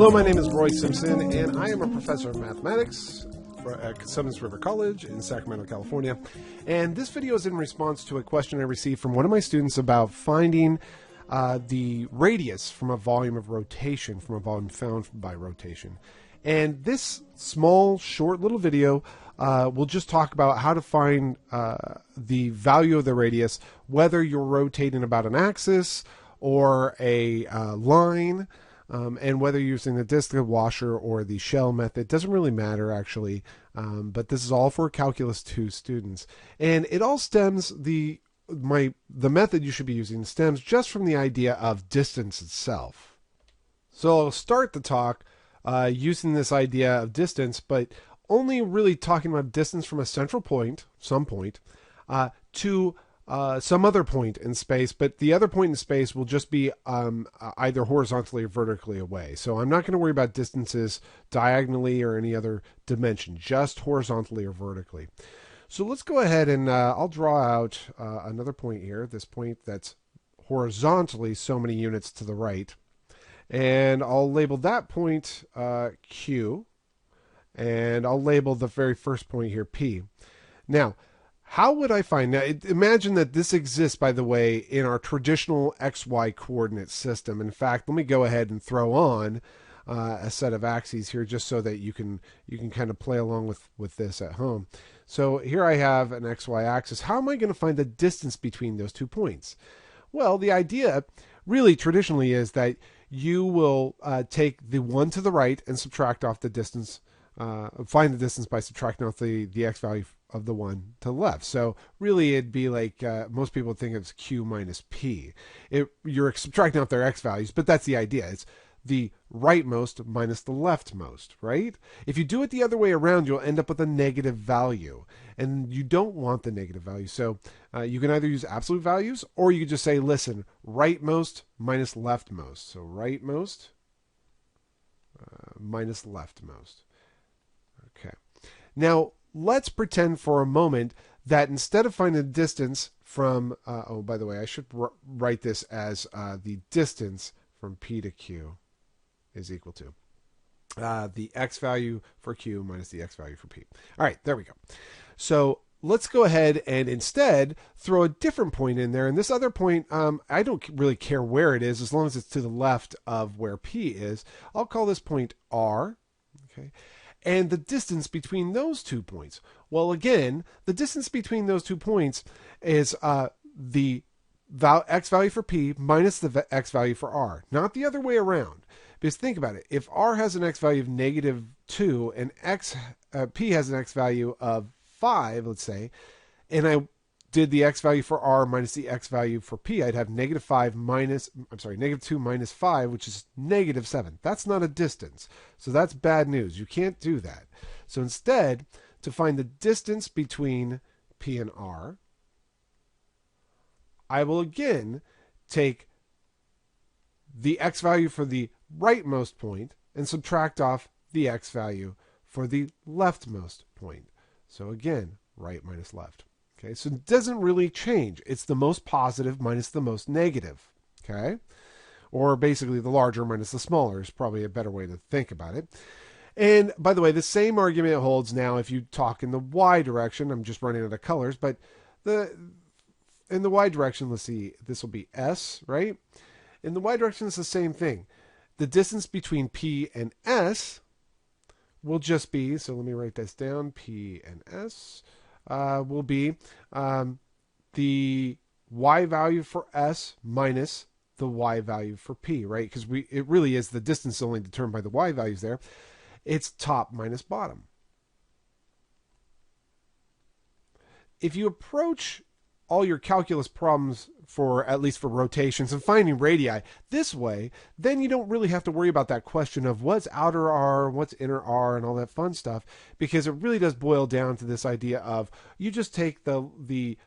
Hello, my name is Roy Simpson, and I am a professor of mathematics at Summers River College in Sacramento, California. And this video is in response to a question I received from one of my students about finding the radius from a volume of rotation, from a volume found by rotation. And this small, short little video will just talk about how to find the value of the radius, whether you're rotating about an axis or a line, and whether you're using the disk washer or the shell method. Doesn't really matter, actually, but this is all for Calculus 2 students. And it all stems, the method you should be using stems just from the idea of distance itself. So I'll start the talk using this idea of distance, but only really talking about distance from a central point, some point, to some other point in space, but the other point in space will just be either horizontally or vertically away. So I'm not going to worry about distances diagonally or any other dimension, just horizontally or vertically. So let's go ahead and I'll draw out another point here, this point that's horizontally so many units to the right. And I'll label that point Q, and I'll label the very first point here P. Now, how would I find, now imagine that this exists, by the way, in our traditional XY coordinate system. In fact, let me go ahead and throw on a set of axes here just so that you can kind of play along with this at home. So here I have an XY axis. How am I going to find the distance between those 2 points? Well, the idea really traditionally is that you will take the one to the right and subtract off the distance, find the distance by subtracting off the x value of the one to the left. So really it'd be like most people think it's Q minus P. You're subtracting off their x values, but that's the idea. It's the rightmost minus the leftmost, right? If you do it the other way around, you'll end up with a negative value, and you don't want the negative value. So you can either use absolute values, or you could just say, listen, rightmost minus leftmost. So rightmost minus leftmost. Okay. Now, let's pretend for a moment that instead of finding the distance from, oh, by the way, I should write this as the distance from P to Q is equal to the x value for Q minus the x value for P. All right, there we go. So let's go ahead and instead throw a different point in there. And this other point, I don't really care where it is as long as it's to the left of where P is. I'll call this point R. Okay. And the distance between those 2 points. Well, again, the distance between those 2 points is the x value for P minus the x value for R, not the other way around. Because think about it. If R has an x value of -2 and P has an x value of 5, let's say, and I did the x value for R minus the x value for P, I'd have -2 minus 5, which is -7. That's not a distance. So that's bad news. You can't do that. So instead, to find the distance between P and R, I will again take the x value for the rightmost point and subtract off the x value for the leftmost point. So again, right minus left. Okay, so it doesn't really change. It's the most positive minus the most negative. Okay, or basically the larger minus the smaller is probably a better way to think about it. And by the way, the same argument holds now if you talk in the y direction. I'm just running out of colors, but in the y direction, let's see, this will be S, right? In the y direction, it's the same thing. The distance between P and S will just be, so let me write this down, P and S will be the y value for S minus the y value for P, right? Because it really is the distance only determined by the y values there. It's top minus bottom. If you approach all your calculus problems for, at least for rotations and finding radii this way, then you don't really have to worry about that question of what's outer R, what's inner R, and all that fun stuff, because it really does boil down to this idea of you just take the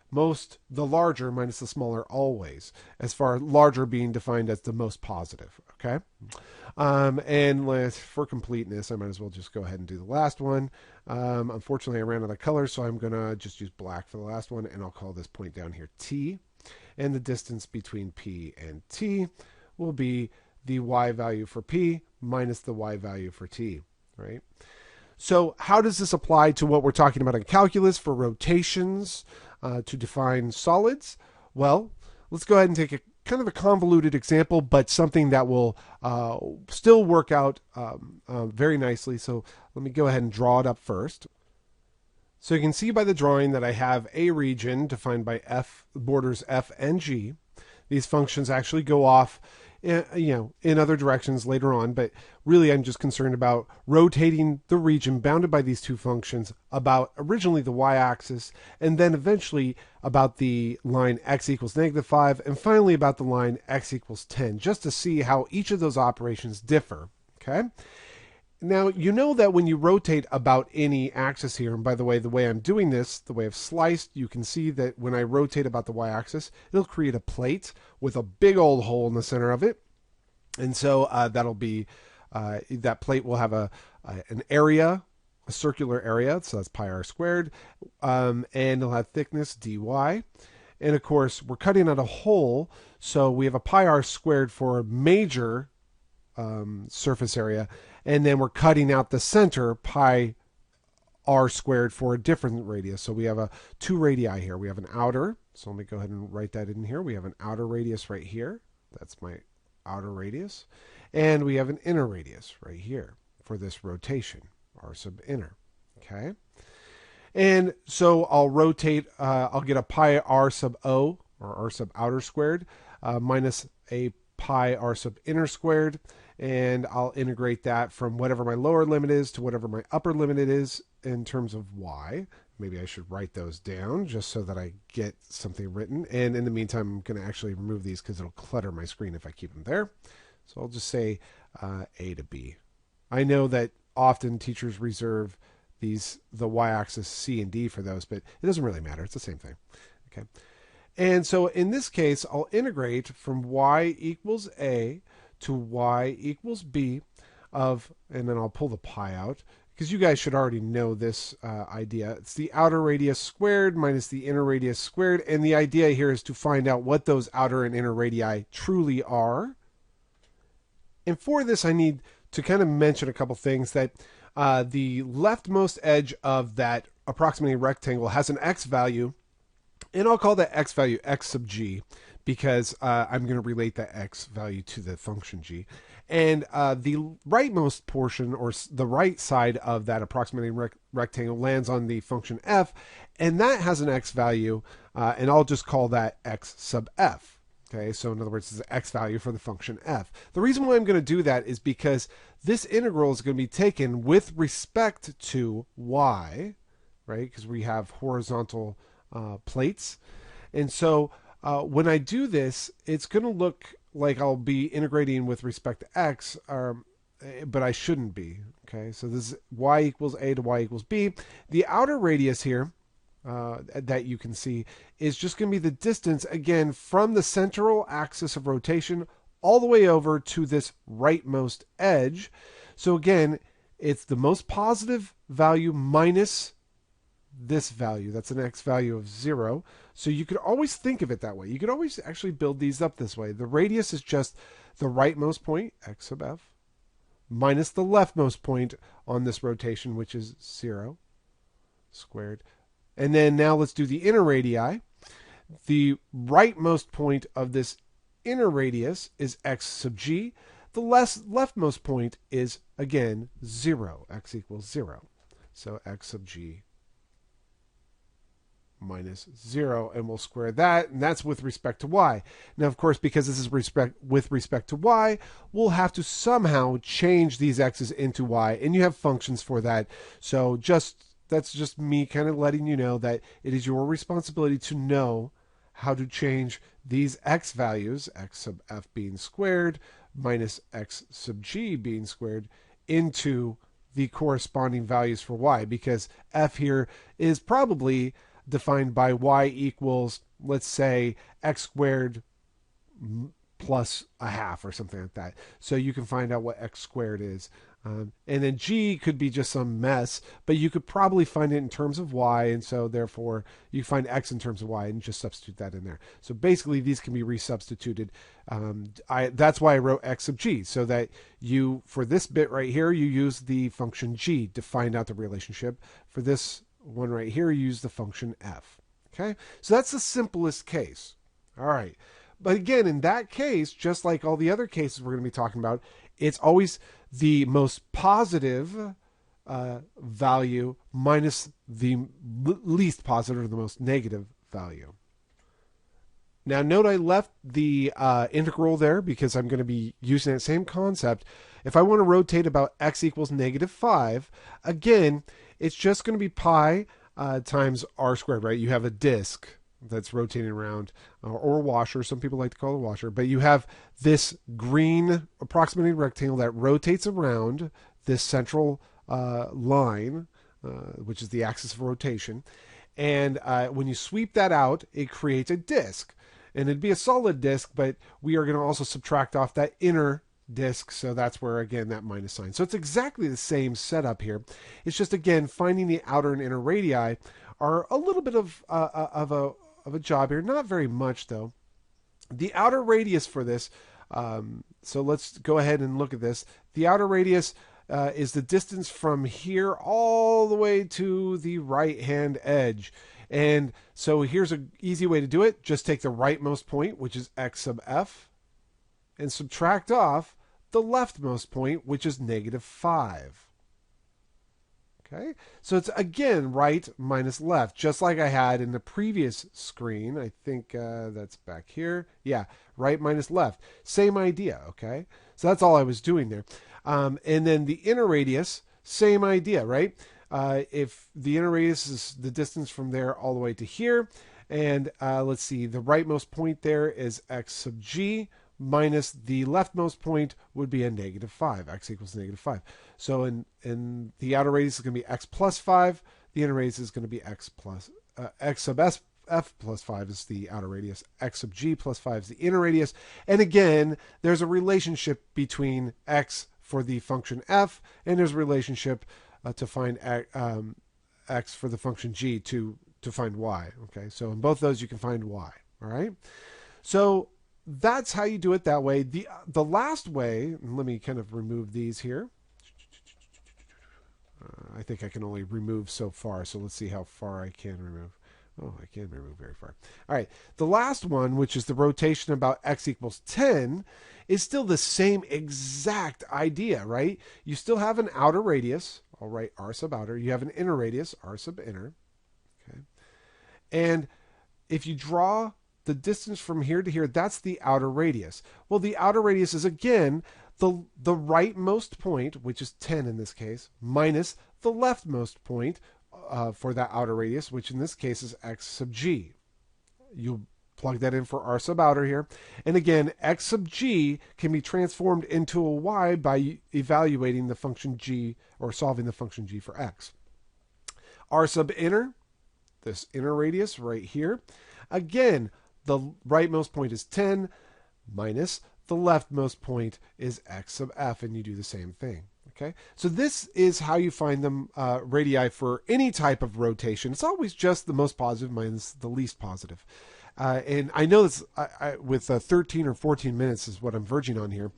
larger minus the smaller always, as far as larger being defined as the most positive. Okay. And for completeness, I might as well just go ahead and do the last one. Unfortunately, I ran out of colors, so I'm going to just use black for the last one, and I'll call this point down here T. And the distance between P and T will be the y value for P minus the y value for t, right? So how does this apply to what we're talking about in calculus for rotations to define solids? Well, let's go ahead and take a kind of a convoluted example, but something that will still work out very nicely. So let me go ahead and draw it up first. So you can see by the drawing that I have a region defined by borders f and g. These functions actually go off in other directions later on, but really I'm just concerned about rotating the region bounded by these two functions about originally the y-axis, and then eventually about the line x equals -5, and finally about the line x equals 10, just to see how each of those operations differ, okay? Now, you know that when you rotate about any axis here, and by the way I'm doing this, the way I've sliced, you can see that when I rotate about the y-axis, it'll create a plate with a big old hole in the center of it. And so that'll be, that plate will have an area, a circular area, so that's pi r squared, and it'll have thickness dy. And of course, we're cutting out a hole, so we have a pi r squared for a major surface area, and then we're cutting out the center, pi r squared, for a different radius. So we have two radii here. We have an outer, so let me go ahead and write that in here. We have an outer radius right here. That's my outer radius. And we have an inner radius right here for this rotation, r sub inner, okay? And so I'll rotate, I'll get a pi r sub o, or r sub outer squared, minus a pi r sub inner squared, and I'll integrate that from whatever my lower limit is to whatever my upper limit is in terms of y. Maybe I should write those down just so that I get something written. And in the meantime, I'm going to actually remove these because it'll clutter my screen if I keep them there. So I'll just say a to b. I know that often teachers reserve the y-axis c and d for those, but it doesn't really matter. It's the same thing. Okay. And so in this case, I'll integrate from y equals a to y equals b of, and then I'll pull the pi out, because you guys should already know this idea. It's the outer radius squared minus the inner radius squared, and the idea here is to find out what those outer and inner radii truly are. And for this, I need to kind of mention a couple things, that the leftmost edge of that approximating rectangle has an x value, and I'll call that x value x sub g, because I'm going to relate that x value to the function g. And the rightmost portion, or the right side of that approximating rectangle, lands on the function f, and that has an x value, and I'll just call that x sub f. Okay, so in other words, it's the x value for the function f. The reason why I'm going to do that is because this integral is going to be taken with respect to y, right? Because we have horizontal plates. And so when I do this, it's going to look like I'll be integrating with respect to x, but I shouldn't be. Okay, so this is y equals a to y equals b. The outer radius here that you can see is just going to be the distance, again, from the central axis of rotation all the way over to this rightmost edge. So again, it's the most positive value minus this value. That's an x value of 0. So you could always think of it that way. You could always actually build these up this way. The radius is just the rightmost point, x sub f, minus the leftmost point on this rotation, which is 0 squared. And then now let's do the inner radii. The rightmost point of this inner radius is x sub g. The leftmost point is, again, 0, x equals 0. So x sub g minus 0, and we'll square that, and that's with respect to y. Now, of course, because this is with respect to y, we'll have to somehow change these x's into y, and you have functions for that. So that's just me kind of letting you know that it is your responsibility to know how to change these x values, x sub f being squared minus x sub g being squared, into the corresponding values for y, because f here is probably defined by y equals, let's say, x squared plus a half or something like that. So you can find out what x squared is. And then g could be just some mess, but you could probably find it in terms of y, and so therefore you find x in terms of y and just substitute that in there. So basically these can be resubstituted. That's why I wrote x sub g, so that you, for this bit right here, you use the function g to find out the relationship. For this one right here, you use the function f. Okay, so that's the simplest case. All right. But again, in that case, just like all the other cases we're going to be talking about, it's always the most positive value minus the least positive or the most negative value. Now, note I left the integral there because I'm going to be using that same concept. If I want to rotate about x equals -5, again, it's just going to be pi times r squared, right? You have a disk that's rotating around, or a washer. Some people like to call it a washer, but you have this green approximating rectangle that rotates around this central line, which is the axis of rotation. And when you sweep that out, it creates a disk. And it'd be a solid disk, but we are going to also subtract off that inner disk, so that's where, again, that minus sign. So it's exactly the same setup here. It's just, again, finding the outer and inner radii are a little bit of a job here. Not very much, though. The outer radius for this, so let's go ahead and look at this. The outer radius is the distance from here all the way to the right-hand edge. And so here's an easy way to do it. Just take the rightmost point, which is x sub f, and subtract off the leftmost point, which is -5. Okay, so it's again right minus left, just like I had in the previous screen. I think that's back here. Yeah, right minus left. Same idea, okay? So that's all I was doing there. And then the inner radius, same idea, right? If the inner radius is the distance from there all the way to here, and let's see, the rightmost point there is x sub g, minus the leftmost point would be a -5. X equals -5. So in the outer radius is going to be x plus 5. The inner radius is going to be x sub f plus 5 is the outer radius. X sub g plus 5 is the inner radius. And again, there's a relationship between x for the function f, and there's a relationship to find x for the function g to find y. Okay, so in both those you can find y. All right. So that's how you do it that way. The last way, let me kind of remove these here. I think I can only remove so far, so let's see how far I can remove. Oh, I can't remove very far. All right, the last one, which is the rotation about x equals 10, is still the same exact idea, right? You still have an outer radius, all right, r sub outer. You have an inner radius, r sub inner. Okay, and if you draw the distance from here to here, that's the outer radius. Well, the outer radius is, again, the rightmost point, which is 10 in this case, minus the leftmost point for that outer radius, which in this case is x sub g. You'll plug that in for r sub outer here. And again, x sub g can be transformed into a y by evaluating the function g, or solving the function g for x. R sub inner, this inner radius right here. Again, the rightmost point is 10 minus the leftmost point is x sub f, and you do the same thing. Okay, so this is how you find them radii for any type of rotation. It's always just the most positive minus the least positive. And I know this with 13 or 14 minutes is what I'm verging on here,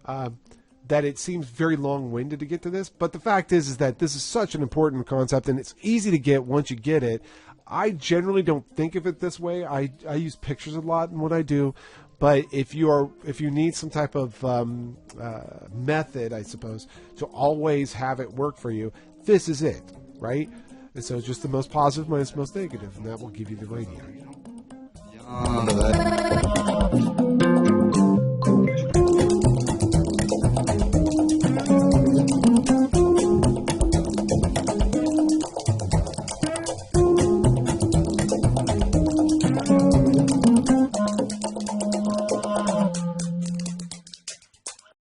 that it seems very long-winded to get to this. But the fact is that this is such an important concept, and it's easy to get once you get it. I generally don't think of it this way. I use pictures a lot in what I do. But if you need some type of method, I suppose, to always have it work for you, this is it, right? And so it's just the most positive minus most negative, and that will give you the radii.